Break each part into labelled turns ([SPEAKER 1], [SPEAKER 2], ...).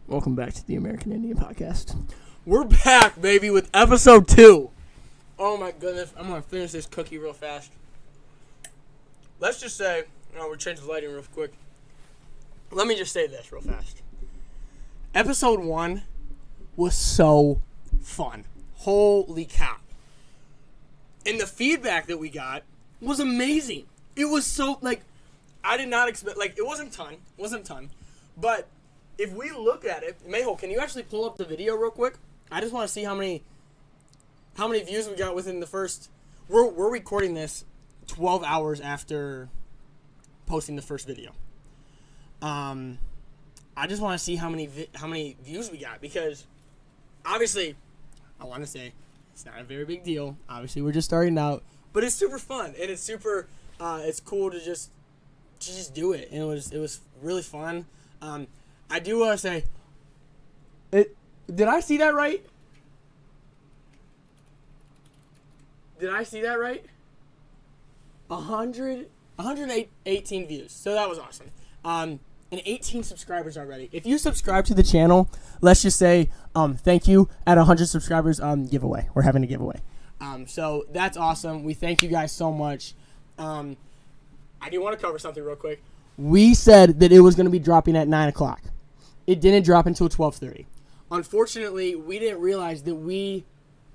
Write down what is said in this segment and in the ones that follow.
[SPEAKER 1] Welcome back to the American Indian Podcast. We're back, baby, with episode 2. Oh my goodness, I'm gonna finish this cookie real fast. Let's just say, we'll change the lighting real quick. Let me just say this real fast. Episode 1 was so fun. Holy cow. And the feedback that we got was amazing. It was so, I did not expect, it wasn't a ton. But if we look at it, Mayho, can you actually pull up the video real quick? I just want to see how many views we got within the first. We're recording this 12 hours after posting the first video. I just want to see how many views we got, because obviously I want to say it's not a very big deal. Obviously we're just starting out, but it's super fun and it's super it's cool to just do it, and it was really fun. I do want to say, did I see that right? Did I see that right? 118 views. So that was awesome. And 18 subscribers already. If you subscribe to the channel, let's just say thank you. At 100 subscribers, giveaway. We're having a giveaway. So that's awesome. We thank you guys so much. I do want to cover something real quick. We said that it was going to be dropping at 9 o'clock. It didn't drop until 12:30. Unfortunately, we didn't realize that we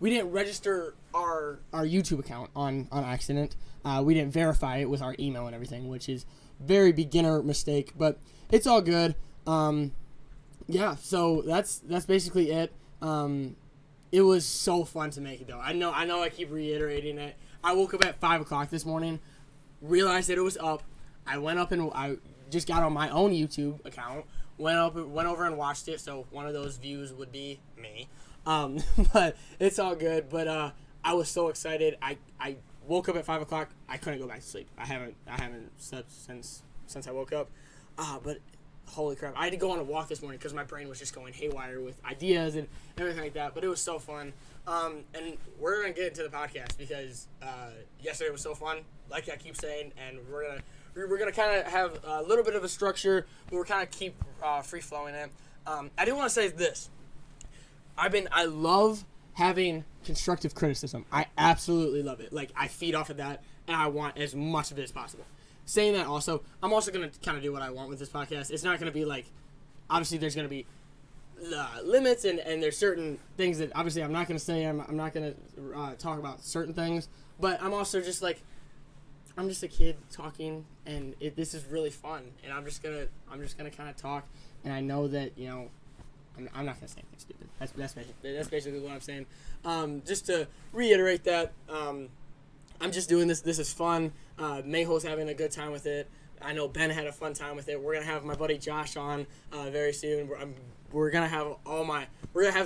[SPEAKER 1] didn't register our YouTube account on accident. We didn't verify it with our email and everything, which is very beginner mistake, but it's all good. Yeah, so that's basically it. It was so fun to make it, though. I know I keep reiterating it. I woke up at 5 o'clock this morning, realized that it was up. I went up and I just got on my own YouTube account, went over and watched it, so one of those views would be me. But it's all good. But I was so excited. I woke up at 5 o'clock. I couldn't go back to sleep. I haven't slept since I woke up. But holy crap, I had to go on a walk this morning because my brain was just going haywire with ideas and everything like that. But it was so fun. And we're gonna get into the podcast because yesterday was so fun, like I keep saying, and we're gonna kind of have a little bit of a structure, but we're kind of keep free flowing it. I do want to say this. I love having constructive criticism. I absolutely love it. I feed off of that, and I want as much of it as possible. Saying that also, I'm also going to kind of do what I want with this podcast. It's not going to be obviously there's going to be limits, and there's certain things that obviously I'm not going to say. I'm not going to talk about certain things, but I'm also just I'm just a kid talking, and this is really fun, and I'm just gonna kind of talk, and I know that I'm not gonna say anything stupid. That's basically what I'm saying. Just to reiterate that, I'm just doing this. This is fun. Mayho's having a good time with it. I know Ben had a fun time with it. We're gonna have my buddy Josh on very soon. We're gonna have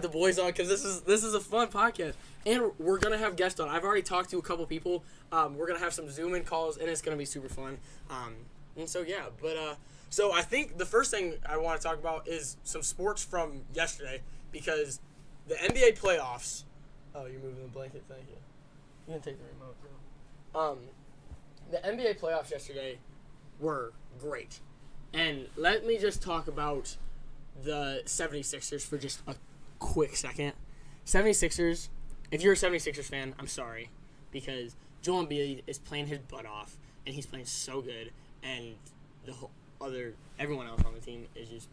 [SPEAKER 1] the boys on because this is a fun podcast, and we're gonna have guests on. I've already talked to a couple people. We're gonna have some Zoom-in calls, and it's gonna be super fun. And so yeah, but so I think the first thing I want to talk about is some sports from yesterday, because the NBA playoffs. Oh, you're moving the blanket. Thank you. You can take the remote, bro. The NBA playoffs yesterday were great, and let me just talk about the 76ers for just a quick second. 76ers, if you're a 76ers fan, I'm sorry, because Joel Embiid is playing his butt off, and he's playing so good, and everyone else on the team is just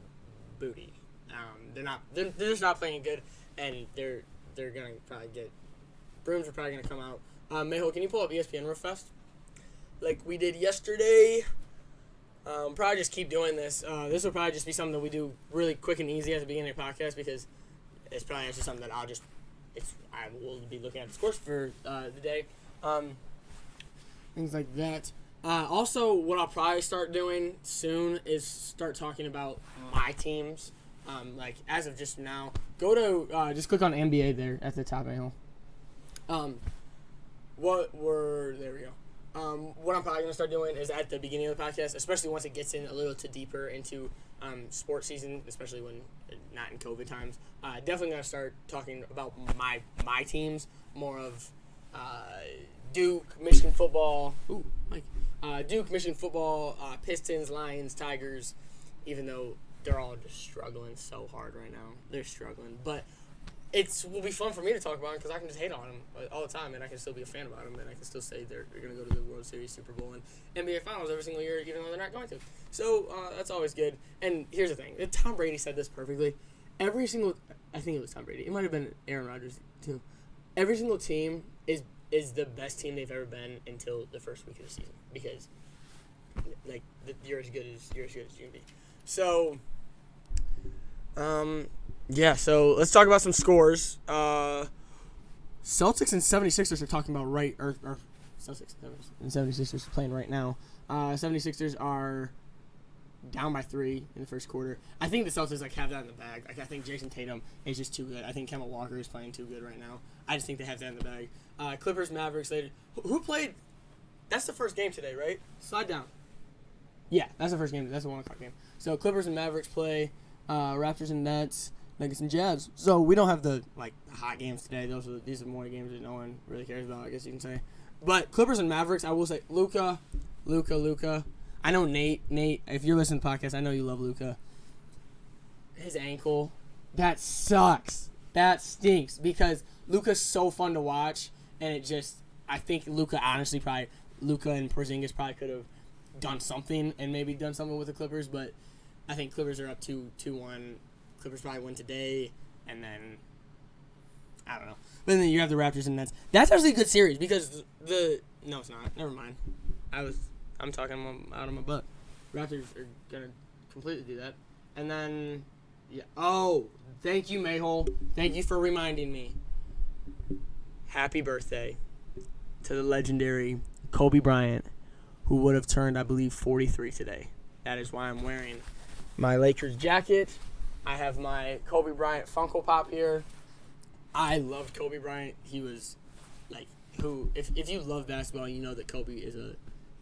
[SPEAKER 1] booty. They're just not playing good, and they're gonna probably get brooms are probably gonna come out. Mayho, can you pull up ESPN real fast, like we did yesterday? Probably just keep doing this. This will probably just be something that we do really quick and easy at the beginning of the podcast, because it's probably just something that I will be looking at the scores for the day. Things like that. Also, what I'll probably start doing soon is start talking about my teams. As of just now, go to just click on NBA there at the top. There we go. What I'm probably going to start doing is at the beginning of the podcast, especially once it gets in a little too deeper into sports season, especially when not in COVID times, definitely going to start talking about my teams, more of Duke, Michigan football. Duke, Michigan football, Pistons, Lions, Tigers, even though they're all just struggling so hard right now. They're struggling, but will be fun for me to talk about because I can just hate on them all the time, and I can still be a fan about them, and I can still say they're going to go to the World Series, Super Bowl, and NBA Finals every single year, even though they're not going to. So that's always good. And here's the thing: Tom Brady said this perfectly. I think it was Tom Brady. It might have been Aaron Rodgers too. Every single team is the best team they've ever been until the first week of the season because, like, you're as good as you can be. So, yeah, so let's talk about some scores. Celtics and 76ers are talking about or Celtics and 76ers are playing right now. 76ers are down by 3 in the first quarter. I think the Celtics have that in the bag. I think Jason Tatum is just too good. I think Kemba Walker is playing too good right now. I just think they have that in the bag. Clippers, Mavericks later. Who played? That's the first game today, right? Slide down. Yeah, that's the first game. That's the 1 o'clock game. So Clippers and Mavericks play. Raptors and Nets. Nuggets and Jazz. So we don't have the hot games today. These are more games that no one really cares about, I guess you can say. But Clippers and Mavericks, I will say Luka. I know Nate, if you're listening to the podcast, I know you love Luka. His ankle, that sucks. That stinks because Luka's so fun to watch, and I think Luka and Porzingis probably could have done something and maybe done something with the Clippers, but I think Clippers are up 2-1. Clippers probably win today, and then I don't know. But then you have the Raptors and Nets. That's actually a good series because no, it's not. Never mind. I'm talking out of my butt. Raptors are gonna completely do that, and then yeah. Oh, thank you, Mayhole. Thank you for reminding me. Happy birthday to the legendary Kobe Bryant, who would have turned, I believe, 43 today. That is why I'm wearing my Lakers jacket. I have my Kobe Bryant Funko Pop here. I loved Kobe Bryant. He was if you love basketball, you know that Kobe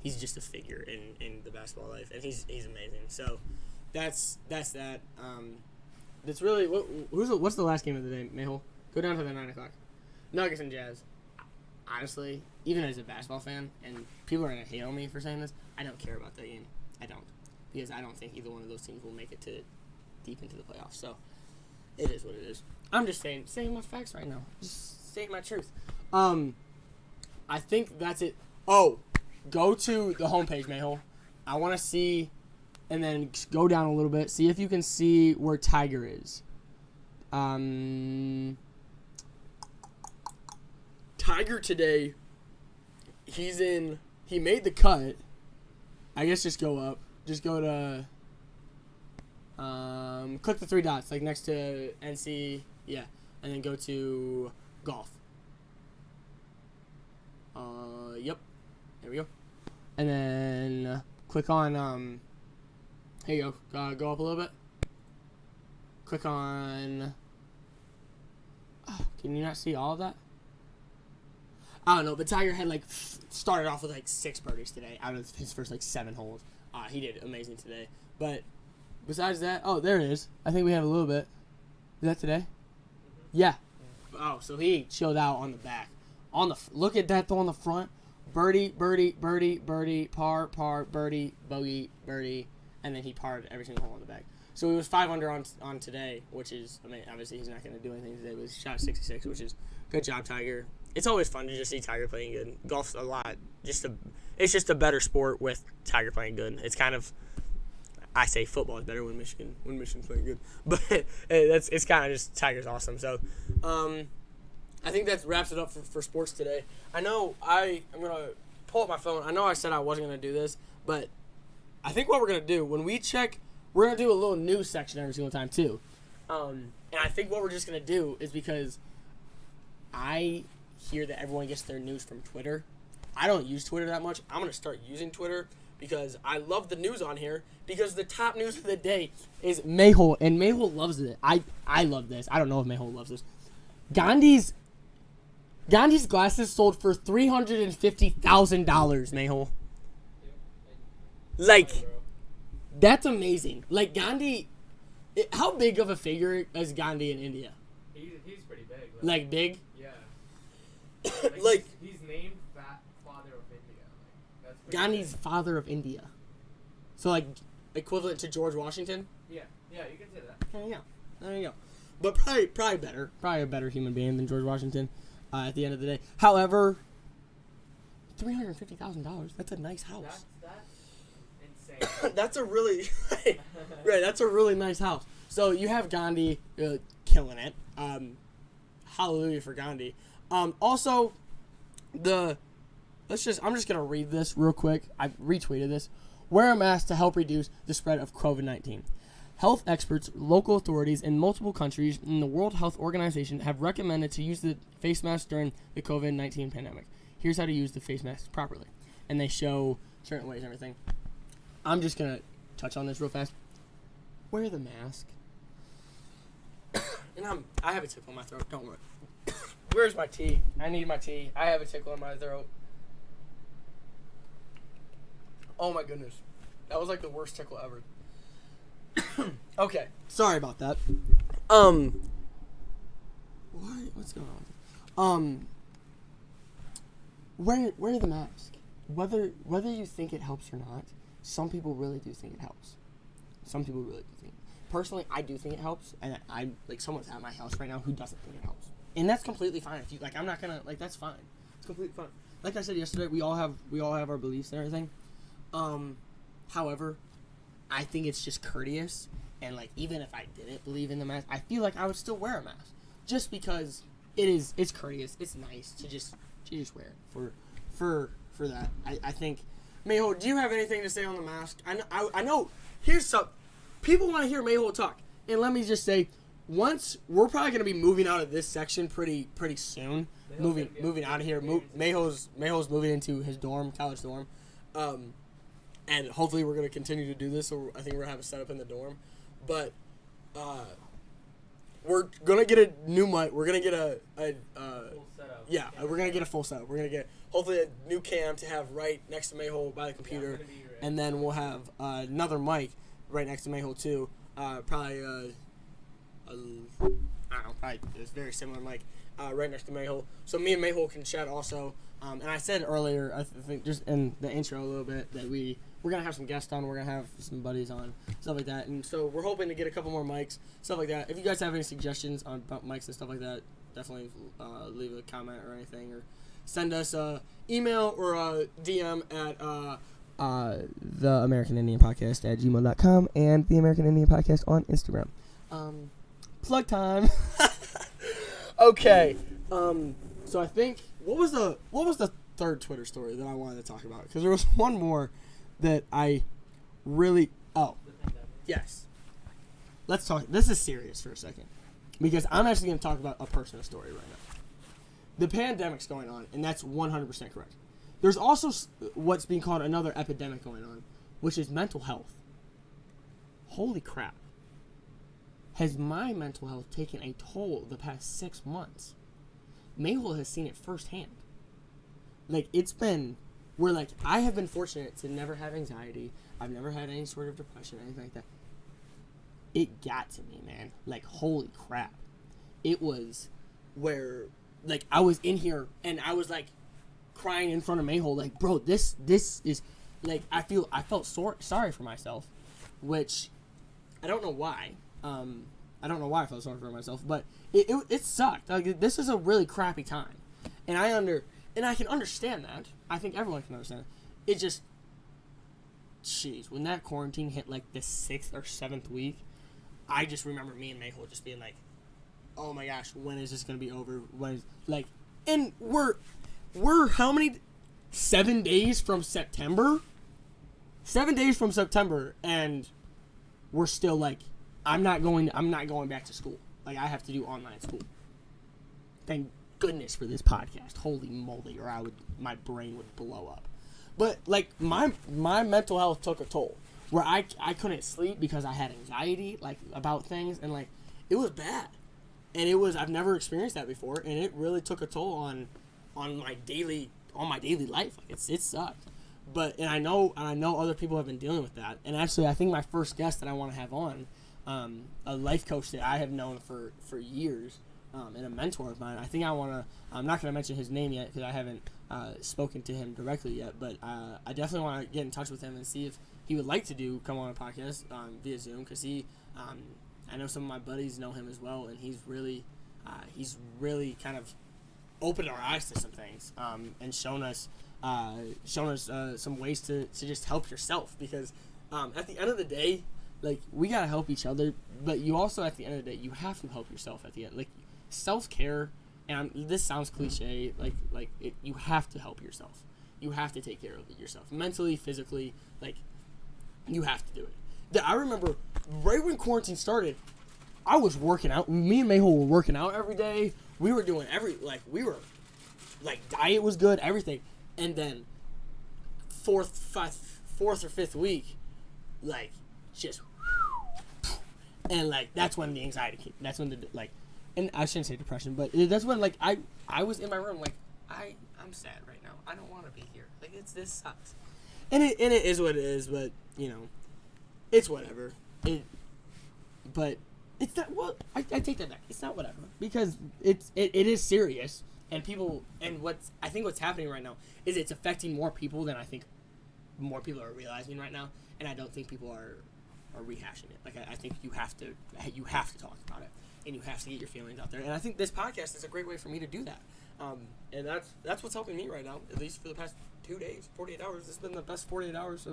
[SPEAKER 1] he's just a figure in the basketball life, and he's amazing. So that's that. That's really what's the last game of the day, Mayhole? Go down to the 9 o'clock. Nuggets and Jazz. Honestly, even as a basketball fan, and people are gonna hate on me for saying this, I don't care about that game. I don't, because I don't think either one of those teams will make it to deep into the playoffs. So it is what it is. I'm just saying my facts right now. Just saying my truth. I think that's it. Oh, go to the homepage, Mayhole. I want to see, and then go down a little bit. See if you can see where Tiger is. Tiger today, he made the cut. I guess just go up. Just go to, click the 3 dots, next to NC, yeah, and then go to golf. Yep, there we go. And then click on, here you go, go up a little bit. Click on, can you not see all of that? I don't know, but Tiger had started off with 6 birdies today out of his first 7 holes. He did amazing today. But besides that, oh, there it is. I think we have a little bit. Is that today? Mm-hmm. Yeah. Oh, so he chilled out on the back. Look at that though on the front. Birdie, birdie, birdie, birdie, par, birdie, bogey, birdie, and then he parred every single hole on the back. So he was 5 under on today, which is, obviously he's not going to do anything today, but he shot 66, which is good job, Tiger. It's always fun to just see Tiger playing good. Golf's a lot. It's just a better sport with Tiger playing good. It's kind of, I say football is better when Michigan's playing good, but it's kind of just Tiger's awesome. So, I think that wraps it up for sports today. I know I'm gonna pull up my phone. I know I said I wasn't gonna do this, but I think what we're gonna do when we check, we're gonna do a little news section every single time too. And I think what we're just gonna do is because I hear that everyone gets their news from Twitter. I don't use Twitter that much. I'm going to start using Twitter because I love the news on here because the top news of the day is Mayhole, and Mayhole loves it. I love this. I don't know if Mayhole loves this. Gandhi's glasses sold for $350,000, Mayhole. That's amazing. Gandhi, how big of a figure is Gandhi in India?
[SPEAKER 2] He's pretty big.
[SPEAKER 1] Big?
[SPEAKER 2] Yeah. He's named Father of India.
[SPEAKER 1] Gandhi's father of India. So equivalent to George Washington?
[SPEAKER 2] Yeah. Yeah, you can say that.
[SPEAKER 1] There you go. But probably a better human being than George Washington. At the end of the day, however, $350,000. That's a nice house.
[SPEAKER 2] That's insane.
[SPEAKER 1] That's a really right. That's a really nice house. So you have Gandhi killing it. Hallelujah for Gandhi. Also, I'm just gonna read this real quick. I retweeted this. Wear a mask to help reduce the spread of COVID-19. Health experts, local authorities in multiple countries, and the World Health Organization have recommended to use the face mask during the COVID-19 pandemic. Here's how to use the face mask properly. And they show certain ways and everything. I'm just going to touch on this real fast. Wear the mask. And I have a tickle in my throat. Don't worry. Where's my tea? I need my tea. I have a tickle in my throat. Oh my goodness. That was like the worst tickle ever. Okay, sorry about that. What's going on? Wear the mask. Whether you think it helps or not, some people really do think it helps. Some people really do think. Personally, I do think it helps, and I like someone's at my house right now who doesn't think it helps, and that's completely fine. If you like, I'm not gonna like that's fine. It's completely fine. Like I said yesterday, we all have our beliefs and everything. However, I think it's just courteous, and like even if I didn't believe in the mask, I feel like I would still wear a mask, just because it's courteous. It's nice to just wear it for that. I think. Mehul, do you have anything to say on the mask? I know. Here's some people want to hear Mehul talk, and let me just say, once we're probably gonna be moving out of this section pretty soon. Moving out of here. Mehul's moving into his college dorm. And hopefully we're going to continue to do this, so I think we're going to have a setup in the dorm. But we're going to get a new mic. We're going to get a
[SPEAKER 2] Full setup.
[SPEAKER 1] yeah, we're going to get a full setup. We're going to get, hopefully, a new cam to have right next to Mehul by the computer. And then we'll have another mic right next to Mehul, too. Probably, I don't know, probably a very similar mic right next to Mehul. So me and Mehul can chat also. And I said earlier, I think just in the intro a little bit, that we're going to have some guests on, we're going to have some buddies on, stuff like that. And so we're hoping to get a couple more mics, stuff like that. If you guys have any suggestions on mics and stuff like that, definitely leave a comment or anything, or send us a email or a DM at the American Indian Podcast at gmail.com and the American Indian Podcast on Instagram. Plug time. Okay. So I think what was the third Twitter story that I wanted to talk about? Because there was one more that I really yes. Let's talk. This is serious for a second, because I'm actually going to talk about a personal story right now. The pandemic's going on, and that's 100% correct. There's also what's being called another epidemic going on, which is mental health. Holy crap. Has my mental health taken a toll the past 6 months? Mehul has seen it firsthand. Like, I have been fortunate to never have anxiety. I've never had any sort of depression or anything like that. It got to me, man. Like, holy crap. It was where, like, I was in here and I was, like, crying in front of Mehul. Like, bro, this is, like, I felt sorry for myself, which I don't know why. I don't know why I felt sorry for myself, but it sucked. Like, this is a really crappy time, and I can understand that. I think everyone can understand it. It just, jeez, when that quarantine hit like the 6th or 7th week, I just remember me and Mehul just being like, "Oh my gosh, when is this gonna be over?" And we're how many? 7 days from September. 7 days from September, and we're still like, I'm not going back to school. Like, I have to do online school. Thank goodness for this podcast. Holy moly, or my brain would blow up. But like my mental health took a toll, where I couldn't sleep because I had anxiety, like, about things, and like it was bad. And I've never experienced that before, and it really took a toll on my daily life. Like, it sucked. But I know other people have been dealing with that. And actually, I think my first guest that I want to have on, a life coach that I have known for years, and a mentor of mine. I think I'm not going to mention his name yet because I haven't spoken to him directly yet, but I definitely want to get in touch with him and see if he would like to do come on a podcast via Zoom because I know some of my buddies know him as well, and he's really kind of opened our eyes to some things and shown us some ways to just help yourself because at the end of the day, like, we gotta help each other, but you also, at the end of the day, you have to help yourself at the end. Like, self-care, and this sounds cliche, you have to help yourself. You have to take care of yourself. Mentally, physically, like, you have to do it. I remember, right when quarantine started, I was working out. Me and Mayhole were working out every day. We were doing diet was good, everything. And then, fourth or fifth week, like, just... And, like, that's when the anxiety came. That's when and I shouldn't say depression, but that's when, like, I was in my room, like, I'm sad right now. I don't want to be here. Like, this sucks. And it is what it is, but, you know, it's whatever. But it's not, well, I take that back. It's not whatever. Because it is serious, and people, and I think what's happening right now is it's affecting more people than I think more people are realizing right now, and I don't think people are rehashing it. Like, I think you have to talk about it, and you have to get your feelings out there. And I think this podcast is a great way for me to do that. And that's what's helping me right now, at least for the past 2 days, 48 hours. This has been the best 48 hours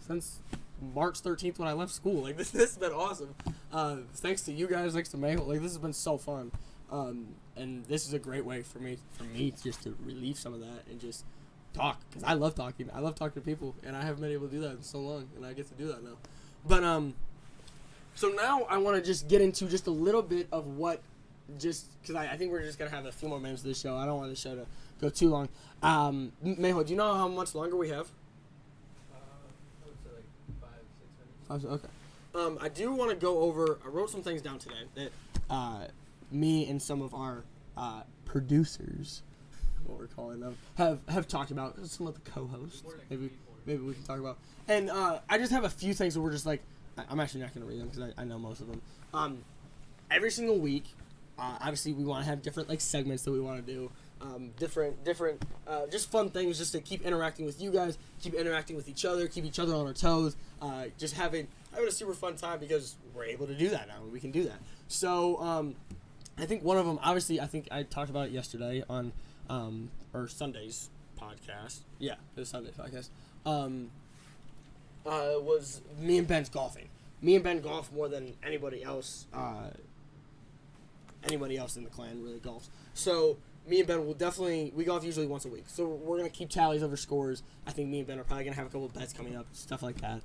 [SPEAKER 1] since March 13th when I left school. Like, this has been awesome. Thanks to you guys, thanks to Mayhole. Like, this has been so fun. And this is a great way for me just to relieve some of that and just talk, because I love talking. I love talking to people, and I haven't been able to do that in so long, and I get to do that now. But, so now I want to just get into just a little bit of what, just, because I think we're just going to have a few more minutes of this show. I don't want the show to go too long. Mayho, do you know how much longer we have?
[SPEAKER 2] I would say like 5-6 minutes.
[SPEAKER 1] Okay. I do want to go over, I wrote some things down today that me and some of our producers, what we're calling them, have talked about. Some of the co-hosts, maybe we can talk about. And I just have a few things that we're just like, I'm actually not going to read them because I know most of them. Every single week, obviously we want to have different like segments that we want to do. Different just fun things just to keep interacting with you guys, keep interacting with each other, keep each other on our toes, just having a super fun time because we're able to do that now. We can do that. So I think one of them, obviously, I think I talked about it yesterday on or Sunday's podcast. Yeah, it was Sunday's podcast. Was me and Ben's golfing. Me and Ben golf more than anybody else. Anybody else in the clan really golfs. So me and Ben we golf usually once a week. So we're gonna keep tallies over scores. I think me and Ben are probably gonna have a couple of bets coming up, stuff like that.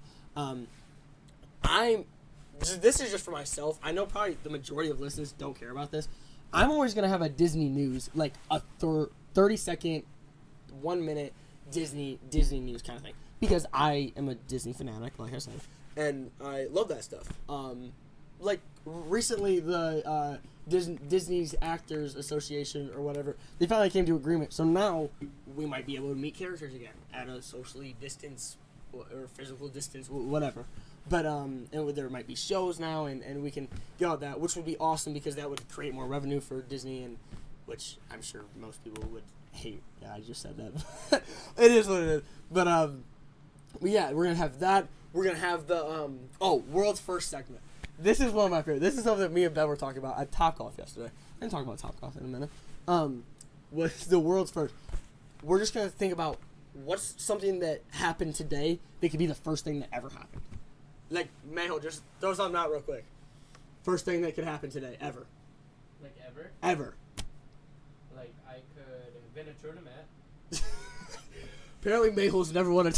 [SPEAKER 1] This is just for myself. I know probably the majority of listeners don't care about this. I'm always gonna have a Disney news, like a 30-second, 1 minute Disney news kind of thing, because I am a Disney fanatic, like I said, and I love that stuff. Like recently, the Disney's Actors Association or whatever, they finally came to agreement. So now we might be able to meet characters again at a socially distance or physical distance, whatever. But and there might be shows now, and we can get all that, which would be awesome because that would create more revenue for Disney, and which I'm sure most people would hate. Yeah, I just said that. It is what it is. But yeah, we're gonna have that. We're gonna have the world's first segment. This is one of my favorite. This is something that me and Ben were talking about at Topgolf yesterday. I can talk about Topgolf in a minute. Was the world's first. We're just gonna think about what's something that happened today that could be the first thing that ever happened. Like, Mayho, just throw something out real quick. First thing that could happen today, ever.
[SPEAKER 2] Like ever?
[SPEAKER 1] Ever.
[SPEAKER 2] Like I could win a tournament.
[SPEAKER 1] Apparently Mayho's never won a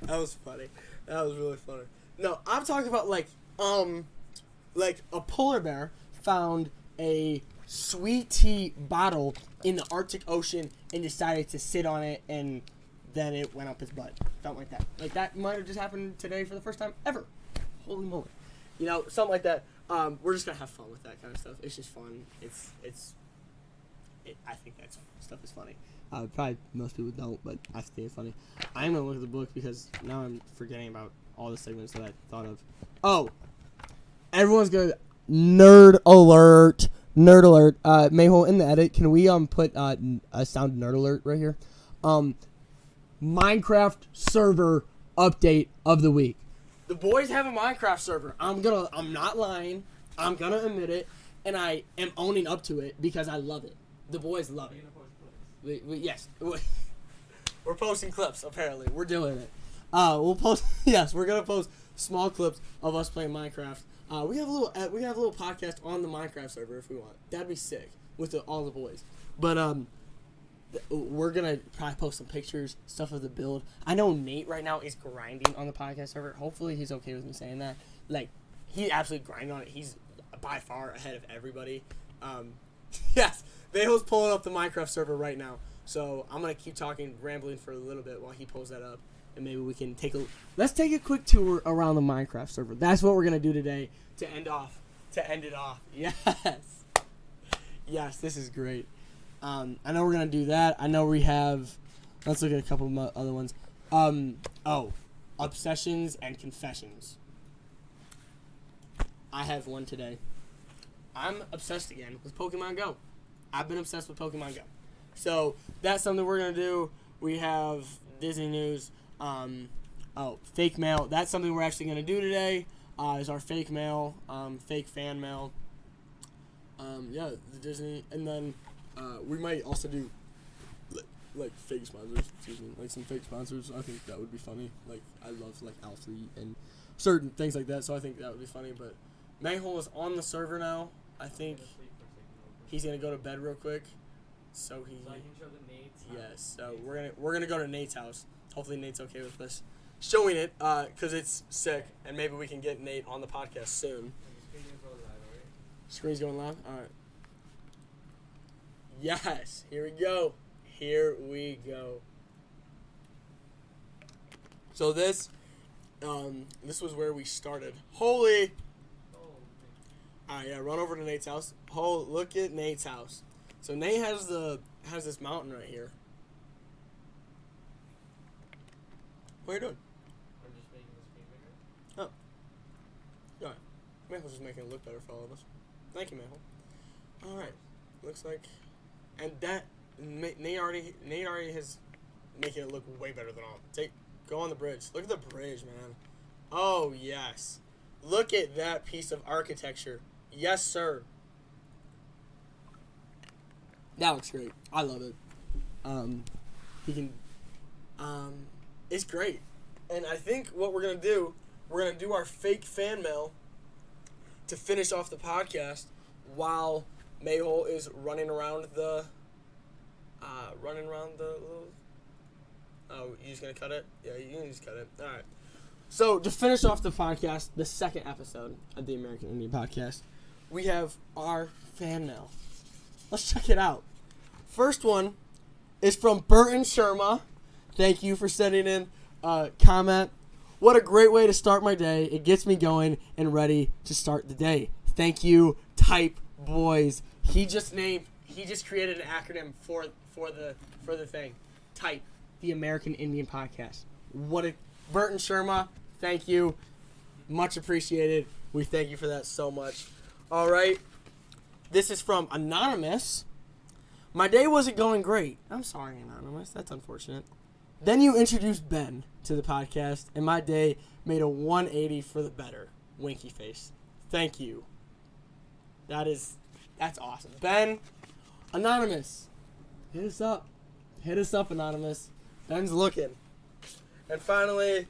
[SPEAKER 1] That was funny. That was really funny. No, I'm talking about like a polar bear found a sweet tea bottle in the Arctic Ocean and decided to sit on it, and then it went up his butt. Something like that. Like, that might have just happened today for the first time ever. Holy moly. You know, something like that. We're just gonna have fun with that kind of stuff. It's just fun. I think that stuff is funny. Probably most people don't, but I think it's funny. I'm gonna look at the book because now I'm forgetting about all the segments that I thought of. Oh, everyone's gonna nerd alert. Mayhole, in the edit, can we put a sound nerd alert right here? Minecraft server update of the week. The boys have a Minecraft server. I'm not lying. I'm gonna admit it, and I am owning up to it because I love it. The boys love it. Yes. We're posting clips, apparently. We're doing it. We'll post. Yes, we're gonna post small clips of us playing Minecraft. We have a little podcast on the Minecraft server if we want. That'd be sick with all the boys. But we're gonna probably post some pictures, stuff of the build. I know Nate right now is grinding on the podcast server. Hopefully he's okay with me saying that. Like, he absolutely grinding on it. He's by far ahead of everybody. Yes, Mayhill's pulling up the Minecraft server right now. So I'm gonna keep talking, rambling for a little bit while he pulls that up, and maybe we can let's take a quick tour around the Minecraft server. That's what we're gonna do today to end it off. Yes, yes, this is great. I know we're gonna do that. I know we have. Let's look at a couple of other ones. Obsessions and confessions. I have one today. I'm obsessed again with Pokemon Go. I've been obsessed with Pokemon Go. So that's something we're gonna do. We have Disney news. Fake mail. That's something we're actually gonna do today. Is our fake mail, fake fan mail. The Disney, and then we might also do like fake sponsors. Excuse me, like some fake sponsors. I think that would be funny. Like, I love like Alfie and certain things like that, so I think that would be funny. But Mayhole is on the server now. I think he's gonna go to bed real quick. So I can show the Nate's house. Yes. So we're gonna go to Nate's house. Hopefully Nate's okay with us showing it, cause it's sick, and maybe we can get Nate on the podcast soon. Screen's going live. All right. Yes. Here we go. So this was where we started. Holy. Alright, yeah, run over to Nate's house. Oh, look at Nate's house. So Nate has this mountain right here. What are you doing?
[SPEAKER 2] I'm just making the screen bigger.
[SPEAKER 1] Oh. Alright. Mayhill's just making it look better for all of us. Thank you, Mayhill. Alright. Looks like, and that Nate already has making it look way better than all. Go on the bridge. Look at the bridge, man. Oh yes. Look at that piece of architecture. Yes, sir. That looks great. I love it. It's great. And I think what we're gonna do our fake fan mail to finish off the podcast while Mayhole is running around the little. Oh, you just gonna cut it? Yeah, you can just cut it. All right. So to finish off the podcast, the second episode of the American Indian Podcast, we have our fan mail. Let's check it out. First one is from Burton Sharma. Thank you for sending in a comment. What a great way to start my day. It gets me going and ready to start the day. Thank you, Type Boys. He just created an acronym for the thing. Type, the American Indian Podcast. Burton Sharma, thank you. Much appreciated. We thank you for that so much. All right. This is from Anonymous. My day wasn't going great. I'm sorry, Anonymous. That's unfortunate. Then you introduced Ben to the podcast, and my day made a 180 for the better. Winky face. Thank you. That's awesome. Ben, Anonymous, hit us up. Hit us up, Anonymous. Ben's looking. And finally,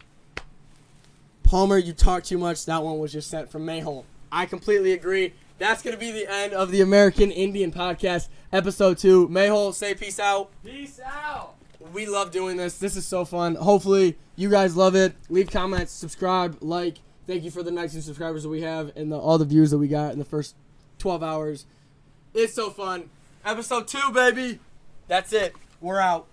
[SPEAKER 1] Palmer, you talk too much. That one was just sent from Mayhole. I completely agree. That's going to be the end of the American Indian Podcast, Episode 2. Mayhole, say peace out.
[SPEAKER 2] Peace out.
[SPEAKER 1] We love doing this. This is so fun. Hopefully, you guys love it. Leave comments, subscribe, like. Thank you for the 19 subscribers that we have and all the views that we got in the first 12 hours. It's so fun. Episode 2, baby. That's it. We're out.